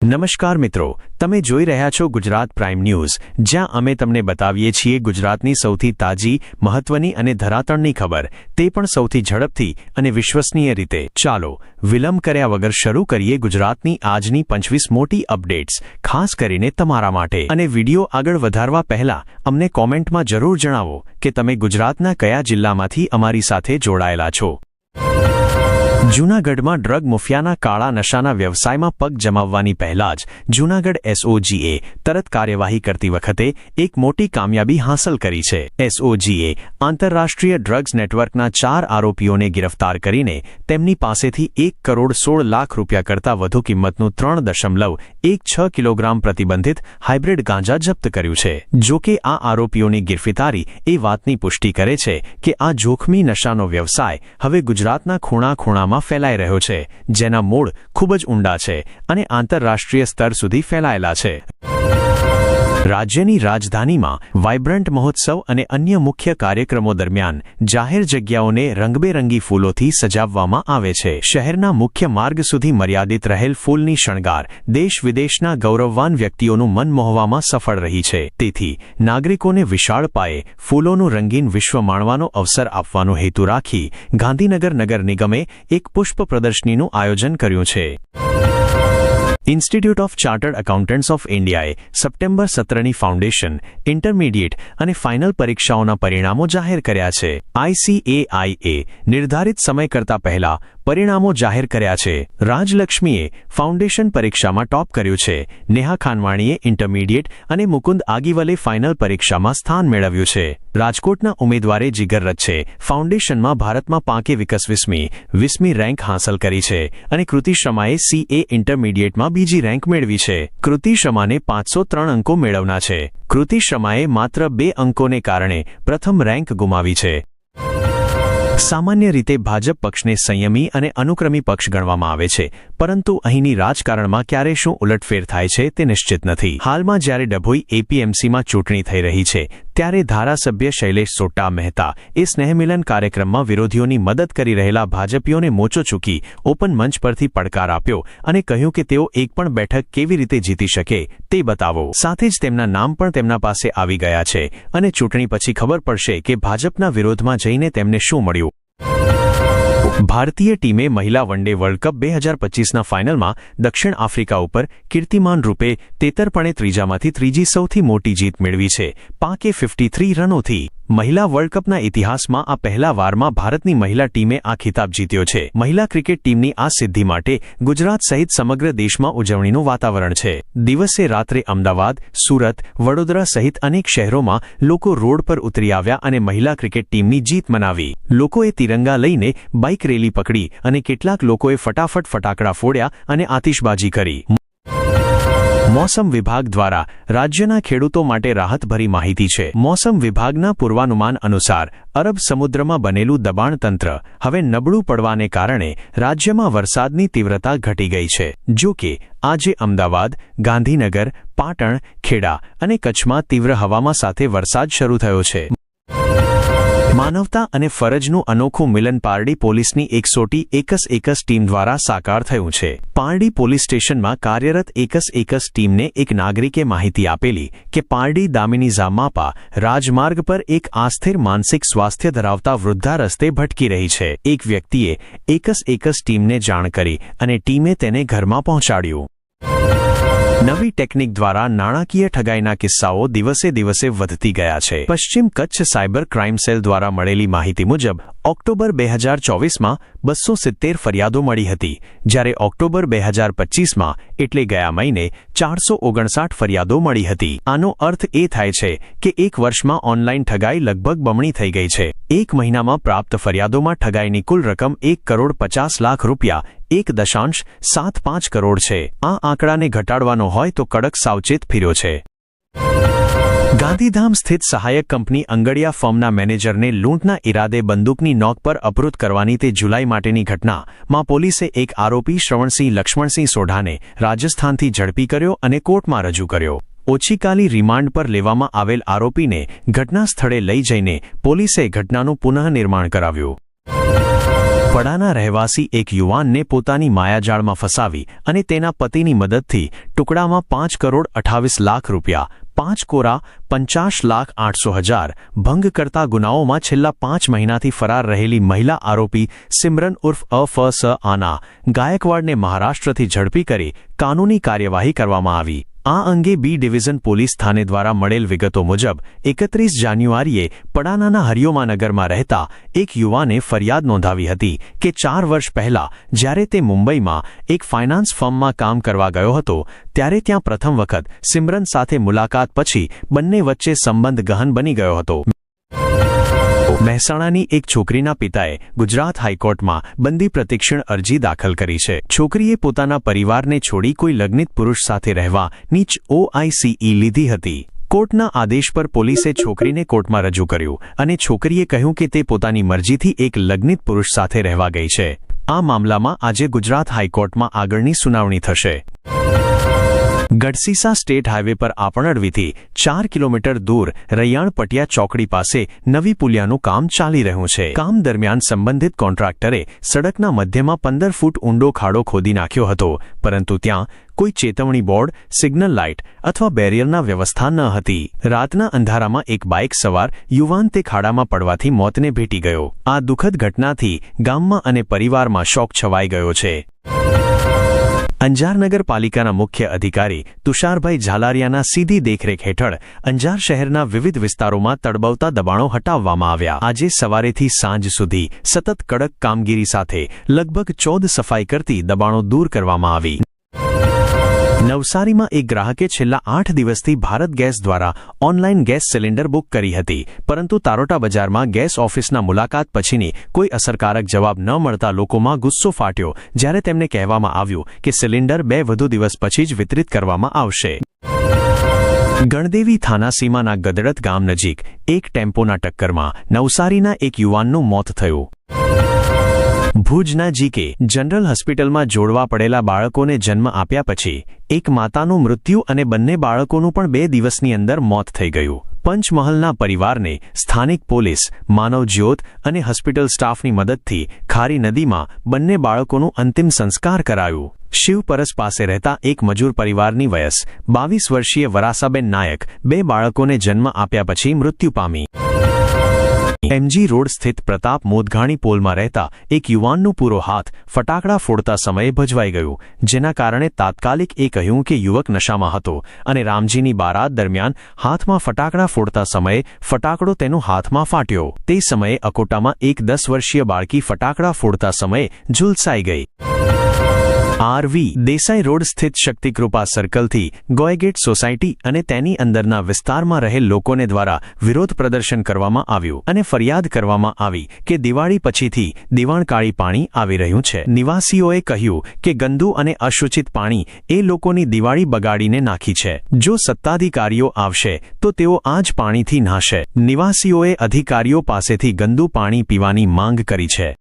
નમસ્કાર મિત્રો, તમે જોઈ રહ્યા છો ગુજરાત પ્રાઇમ ન્યૂઝ, જ્યાં અમે તમને બતાવીએ છીએ ગુજરાતની સૌથી તાજી, મહત્વની અને ધરાતળની ખબર, તે પણ સૌથી ઝડપથી અને વિશ્વસનીય રીતે. ચાલો વિલંબ કર્યા વગર શરૂ કરીએ ગુજરાતની આજની 25 મોટી અપડેટ્સ, ખાસ કરીને તમારા માટે. અને વિડિયો આગળ વધારવા પહેલા અમને કોમેન્ટમાં જરૂર જણાવો કે તમે ગુજરાતના કયા જિલ્લામાંથી અમારી સાથે જોડાયેલા છો. જૂનાગઢમાં ડ્રગ મુફિયાના કાળા નશાના વ્યવસાયમાં પગ જમાવવાની પહેલા જ જૂનાગઢ એસઓજીએ તરત કાર્યવાહી કરતી વખતે એક મોટી કામયાબી હાંસલ કરી છે. એસઓજીએ આંતરરાષ્ટ્રીય ડ્રગ્સ નેટવર્કના 4 આરોપીઓને ગિરફ્તાર કરીને તેમની પાસેથી 1 કરોડ 16 લાખ રૂપિયા કરતાં વધુ કિંમતનું 3.16 કિલોગ્રામ પ્રતિબંધિત હાઇબ્રિડ ગાંજા જપ્ત કર્યું છે. જો કે આ આરોપીઓની ગિરફ્તારી એ વાતની પુષ્ટિ કરે છે કે આ જોખમી નશાનો વ્યવસાય હવે ગુજરાતના ખૂણા-ખૂણામાં ફેલાઈ રહ્યો છે, જેના મૂળ ખૂબ જ ઊંડા છે અને આંતરરાષ્ટ્રીય સ્તર સુધી ફેલાયેલા છે. રાજ્યની રાજધાનીમાં વાઇબ્રન્ટ મહોત્સવ અને અન્ય મુખ્ય કાર્યક્રમો દરમિયાન જાહેર જગ્યાઓને રંગબેરંગી ફૂલોથી સજાવવામાં આવે છે. શહેરના મુખ્ય માર્ગ સુધી મર્યાદિત રહેલ ફૂલની શણગાર દેશ-વિદેશના ગૌરવવાન વ્યક્તિઓનું મન મોહવામાં સફળ રહી છે. તેથી નાગરિકોને વિશાળ પાયે ફૂલોનું રંગીન વિશ્વ માણવાનો અવસર આપવાનો હેતુ રાખી ગાંધીનગર નગર નિગમે એક પુષ્પ પ્રદર્શનીનું આયોજન કર્યું છે. Institute of chartered accountants of ઇન્ડિયાએ સપ્ટેમ્બર સત્રની ફાઉન્ડેશન, ઇન્ટરમીડિયેટ અને ફાઇનલ પરીક્ષાઓના પરિણામો જાહેર કર્યા છે. ICAIએ નિર્ધારિત સમય કરતાં પહેલા પરિણામો જાહેર કર્યા છે. રાજલક્ષ્મીએ ફાઉન્ડેશન પરીક્ષામાં ટોપ કર્યું છે. નેહા ખાનવાણીએ ઇન્ટરમીડિયેટ અને મુકુંદ આગીવલે ફાઇનલ પરીક્ષામાં સ્થાન મેળવ્યું છે. રાજકોટના ઉમેદવારે જીગર રચ્છે ફાઉન્ડેશનમાં ભારતમાં પાંકે 20મી રેન્ક હાંસલ કરી છે અને કૃતિ શર્માએ CA ઇન્ટરમીડિયેટમાં બીજી રેન્ક મેળવી છે. કૃતિ શર્માને 503 અંકો મેળવના છે. કૃતિ શર્માએ માત્ર 2 અંકોને કારણે પ્રથમ રેન્ક ગુમાવી છે. સામાન્ય રીતે ભાજપ પક્ષને સંયમી અને અનુક્રમી પક્ષ ગણવામાં આવે છે, પરંતુ અહીંની રાજકારણમાં ક્યારે શું ઉલટફેર થાય છે તે નિશ્ચિત નથી. હાલમાં જ્યારે ડભોઈ APMCમાં ચૂંટણી થઈ રહી છે, ત્યારે ધારાસભ્ય શૈલેષ સોટા મહેતા એ સ્નેહમિલન કાર્યક્રમમાં વિરોધીઓની મદદ કરી રહેલા ભાજપીઓને મોચો ચૂકી ઓપન મંચ પરથી પડકાર આપ્યો અને કહ્યું કે તેઓ એક પણ બેઠક કેવી રીતે જીતી શકે તે બતાવો. સાથે જ તેમના નામ પણ તેમના પાસે આવી ગયા છે અને ચૂંટણી પછી ખબર પડશે કે ભાજપના વિરોધમાં જઈને તેમને શું મળ્યું. ભારતીય ટીમે મહિલા વનડે વર્લ્ડ કપ 2025ના ફાઇનલમાં દક્ષિણ આફ્રિકા ઉપર કીર્તિમાન રૂપે 13પણે ત્રીજામાંથી ત્રીજી સૌથી મોટી જીત મેળવી છે, પાંકે 53 રનોથી. મહિલા વર્લ્ડ કપના ઇતિહાસમાં આ પહેલા વારમાં ભારતની મહિલા ટીમે આ ખિતાબ જીત્યો છે. મહિલા ક્રિકેટ ટીમની આ સિદ્ધિ માટે ગુજરાત સહિત સમગ્ર દેશમાં ઉજવણીનું વાતાવરણ છે. દિવસે રાત્રે અમદાવાદ, સુરત, વડોદરા સહિત અનેક શહેરોમાં લોકો રોડ પર ઉતરી આવ્યા અને મહિલા ક્રિકેટ ટીમની જીત મનાવી. લોકોએ તિરંગા લઈને બાઇક રેલી પકડી અને કેટલાક લોકોએ ફટાફટ ફટાકડા ફોડ્યા અને આતિશબાજી કરી. મોસમ વિભાગ દ્વારા રાજ્યના ખેડૂતો માટે રાહતભરી માહિતી છે. મોસમ વિભાગના પૂર્વાનુમાન અનુસાર અરબ સમુદ્રમાં બનેલું દબાણ તંત્ર હવે નબળું પડવાને કારણે રાજ્યમાં વરસાદની તીવ્રતા ઘટી ગઈ છે. જો કે આજે અમદાવાદ, ગાંધીનગર, પાટણ, ખેડા અને કચ્છમાં તીવ્ર હવામાન સાથે વરસાદ શરૂ થયો છે. માનવતા અને ફરજનું અનોખું મિલન પારડી પોલીસની 101 ટીમ દ્વારા સાકાર થયું છે. પારડી પોલીસ સ્ટેશનમાં કાર્યરત 101 ટીમને એક નાગરિકે માહિતી આપેલી કે પારડી દામિનીઝા માપા રાજમાર્ગ પર એક અસ્થિર માનસિક સ્વાસ્થ્ય ધરાવતા વૃદ્ધા રસ્તે ભટકી રહી છે. એક વ્યક્તિએ 101 ટીમને જાણ કરી અને ટીમે તેને ઘરમાં પહોંચાડ્યું. નવી ટેકનિક દ્વારા નાણાકીય ઠગાઈના કિસ્સાઓ દિવસે દિવસે વધતી ગયા છે. પશ્ચિમ કચ્છ સાયબર ક્રાઇમ સેલ દ્વારા મળેલી માહિતી મુજબ ઓક્ટોબર 2024માં 270 ફરિયાદો મળી હતી, જ્યારે ઓક્ટોબર 2025માં એટલે ગયા મહિને 459 ફરિયાદો મળી હતી. આનો અર્થ એ થાય છે કે એક વર્ષમાં ઓનલાઈન ઠગાઈ લગભગ બમણી થઈ ગઈ છે. એક મહિનામાં પ્રાપ્ત ફરિયાદોમાં ઠગાઈની કુલ રકમ 1 કરોડ 50 લાખ રૂપિયા 1.75 કરોડ છે. આ આંકડાને ઘટાડવાનો હોય તો કડક સાવચેત ફર્યો છે. ગાંધીધામ સ્થિત સહાયક કંપની અંગડિયા ફર્મના મેનેજરને લૂંટના ઇરાદે બંદૂકની નોક પર અપહૃત કરવાની તે જુલાઈ માટેની ઘટનામાં પોલીસે એક આરોપી શ્રવણસિંહ લક્ષ્મણસિંહ સોઢાને રાજસ્થાનથી ઝડપી કર્યો અને કોર્ટમાં રજૂ કર્યો. ઓછીકાલી રિમાન્ડ પર લેવામાં આવેલ આરોપીને ઘટના સ્થળે લઈ જઈને પોલીસે ઘટનાનું પુનઃનિર્માણ કરાવ્યું. પડાના રહેવાસી એક યુવાનને પોતાની માયાજાળમાં ફસાવી અને તેના પતિની મદદથી ટુકડામાં 5,28,00,000 રૂપિયા 5 કોરા 50,08,000 ભંગ કરતા ગુનાઓમાં છેલ્લા 5 મહિનાથી ફરાર રહેલી મહિલા આરોપી સિમરન ઉર્ફ અ.ફ.સ. આના ગાયકવાડને મહારાષ્ટ્રથી ઝડપી કરી કાનૂની કાર્યવાહી કરવામાં આવી. આ અંગે બી ડિવિઝન પોલીસ થાને દ્વારા મળેલ વિગતો મુજબ 31 જાન્યુઆરીએ પડાનાના હરિયોમાનગરમાં રહેતા એક યુવાને ફરિયાદ નોંધાવી હતી કે 4 વર્ષ પહેલા જ્યારે તે મુંબઈમાં એક ફાઇનાન્સ ફર્મમાં કામ કરવા ગયો હતો ત્યારે ત્યાં પ્રથમ વખત સિમરન સાથે મુલાકાત પછી બંને વચ્ચે સંબંધ ગહન બની ગયો હતો. મહેસાણાની એક છોકરીના પિતાએ ગુજરાત હાઈકોર્ટમાં બંદી પ્રતિક્ષણ અરજી દાખલ કરી છે. છોકરીએ પોતાના પરિવારને છોડી કોઈ લગ્નિત પુરુષ સાથે રહેવાની OICE લીધી હતી. કોર્ટના આદેશ પર પોલીસે છોકરીને કોર્ટમાં રજૂ કર્યું અને છોકરીએ કહ્યું કે તે પોતાની મરજીથી એક લગ્નિત પુરુષ સાથે રહેવા ગઈ છે. આ મામલામાં આજે ગુજરાત હાઈકોર્ટમાં આગળની સુનાવણી થશે. ગઢસીસા સ્ટેટ હાઈવે પર આપણડવીથી 4 કિલોમીટર દૂર રૈયાણ પટિયા ચોકડી પાસે નવી પુલિયાનું કામ ચાલી રહ્યું છે. કામ દરમિયાન સંબંધિત કોન્ટ્રાક્ટરે સડકના મધ્યમાં 15 ફૂટ ઊંડો ખાડો ખોદી નાખ્યો હતો, પરંતુ ત્યાં કોઈ ચેતવણી બોર્ડ, સિગ્નલ લાઇટ અથવા બેરિયરના વ્યવસ્થા ન હતી. રાતના અંધારામાં એક બાઇક સવાર યુવાન તે ખાડામાં પડવાથી મોતને ભેટી ગયો. આ દુઃખદ ઘટનાથી ગામમાં અને પરિવારમાં શોક છવાઈ ગયો છે. અંજાર નગરપાલિકાના મુખ્ય અધિકારી તુષારભાઈ ઝાલારિયાના સીધી દેખરેખ હેઠળ અંજાર શહેરના વિવિધ વિસ્તારોમાં તડબવતા દબાણો હટાવવામાં આવ્યા. આજે સવારેથી સાંજ સુધી સતત કડક કામગીરી સાથે લગભગ 14 સફાઈ કરતી દબાણો દૂર કરવામાં આવી. નવસારીમાં એક ગ્રાહકે છેલ્લા 8 દિવસથી ભારત ગેસ દ્વારા ઓનલાઈન ગેસ સિલિન્ડર બુક કરી હતી, પરંતુ તારોટા બજારમાં ગેસ ઓફિસના મુલાકાત પછીની કોઈ અસરકારક જવાબ ન મળતા લોકોમાં ગુસ્સો ફાટ્યો જ્યારે તેમને કહેવામાં આવ્યું કે સિલિન્ડર 2 વધુ દિવસ પછી જ વિતરિત કરવામાં આવશે. ગણદેવી થાના સીમાના ગદડત ગામ નજીક એક ટેમ્પોના ટક્કરમાં નવસારીના એક યુવાનનું મોત થયું. ભુજના જીકે જનરલ હોસ્પિટલમાં જોડવા પડેલા બાળકોને જન્મ આપ્યા પછી એક માતાનું મૃત્યુ અને બંને બાળકોનું પણ 2 દિવસની અંદર મોત થઈ ગયું. પંચમહલના પરિવારને સ્થાનિક પોલીસ, માનવ જ્યોત અને હોસ્પિટલ સ્ટાફની મદદથી ખારી નદીમાં બંને બાળકોનું અંતિમ સંસ્કાર કરાયું. શિવપરસ પાસે રહેતા એક મજૂર પરિવારની વયસ 22 વર્ષીય વરાસાબેન નાયક 2 બાળકોને જન્મ આપ્યા પછી મૃત્યુ પામી. MG રોડ સ્થિત પ્રતાપ મોદઘાણી પોલમાં રહેતા એક યુવાનનું પૂરો હાથ ફટાકડા ફોડતા સમયે ભજવાઈ ગયું, જેના કારણે તાત્કાલિક એ કહ્યું કે યુવક નશામાં હતો અને રામજીની બારાત દરમિયાન હાથમાં ફટાકડા ફોડતા સમયે ફટાકડો તેનો હાથમાં ફાટ્યો. તે સમયે અકોટામાં એક 10 વર્ષીય બાળકી ફટાકડા ફોડતા સમયે ઝૂલસાઈ ગઈ. RV દેસાઈ રોડ સ્થિત શક્તિકૃપા સર્કલથી ગોયગેટ સોસાયટી અને તેની અંદરના વિસ્તારમાં રહેલ લોકોને દ્વારા વિરોધ પ્રદર્શન કરવામાં આવ્યું અને ફરિયાદ કરવામાં આવી કે દિવાળી પછીથી દિવાણકાળી પાણી આવી રહ્યું છે. નિવાસીઓએ કહ્યું કે ગંદુ અને અશુચિત પાણી એ લોકોની દિવાળી બગાડીને નાખી છે. જો સત્તાધિકારીઓ આવશે તો તેઓ આ જ પાણીથી નહાશે. નિવાસીઓએ અધિકારીઓ પાસેથી ગંદુ પાણી પીવાની માંગ કરી છે.